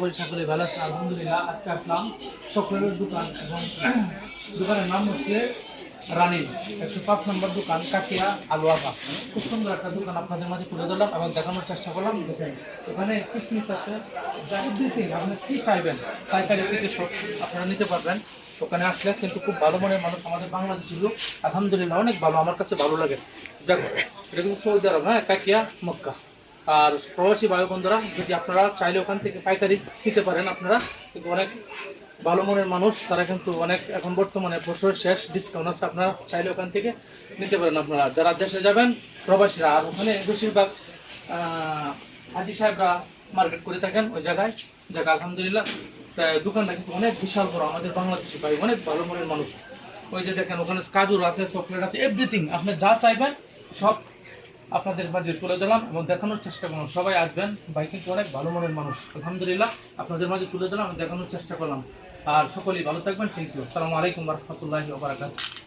করি সকলে ভালো আছেন আলহামদুলিল্লাহ। আজকে আসলাম চকলেটের দোকান এবং দোকানের নাম হচ্ছে রানী 105 নম্বর দোকান কাকিয়া আলুয়াবা। খুব সুন্দর একটা দোকান আপনাদের মাঝে তুলে ধরলাম এবং দেখানোর চেষ্টা করলাম। দেখেন এখানে কিসমিস আছে, আপনি কী চাইবেন পাইকারি থেকে সব আপনারা নিতে পারবেন। ওখানে আসলে কিন্তু খুব ভালো মনের মানুষ, আমাদের বাংলাদেশি লোক আলহামদুলিল্লাহ অনেক ভালো, আমার কাছে ভালো লাগে। যাক, এটা কিন্তু সৌদি আরব, হ্যাঁ, কাকিয়া মক্কা। আর প্রবাসী ভাই বন্ধুরা, যদি আপনারা চাইলে ওখান থেকে পাইকারি নিতে পারেন, আপনারা কিন্তু অনেক ভালো মনের মানুষ, তারা কিন্তু অনেক এখন বর্তমানে বছর শেষ ডিসকাউন্ট আছে, আপনারা চাইলে ওখান থেকে নিতে পারেন। আপনারা যারা দেশে যাবেন প্রবাসীরা, আর ওখানে বেশিরভাগ হাজি সাহেবরা মার্কেট করে থাকেন ওই জায়গায়। আলহামদুলিল্লাহ দোকানটা কিন্তু অনেক বিশাল বড়, আমাদের বাংলাদেশি ভাই অনেক ভালো মনের মানুষ। ওই যে দেখেন ওখানে কাজুর আছে, চকলেট আছে, এভরিথিং আপনি যা চাইবেন সব আপনাদের মাঝে তুলে দিলাম এবং দেখানোর চেষ্টা করলাম। সবাই আসবেন, ভাই কিন্তু অনেক ভালো মনের মানুষ আলহামদুলিল্লাহ। আপনাদের মাঝে তুলে দিলাম এবং দেখানোর চেষ্টা করলাম। আর সকলেই ভালো থাকবেন। Thank you. আসসালামু আলাইকুম ওয়া রাহমাতুল্লাহি ওয়া বারাকাতুহু।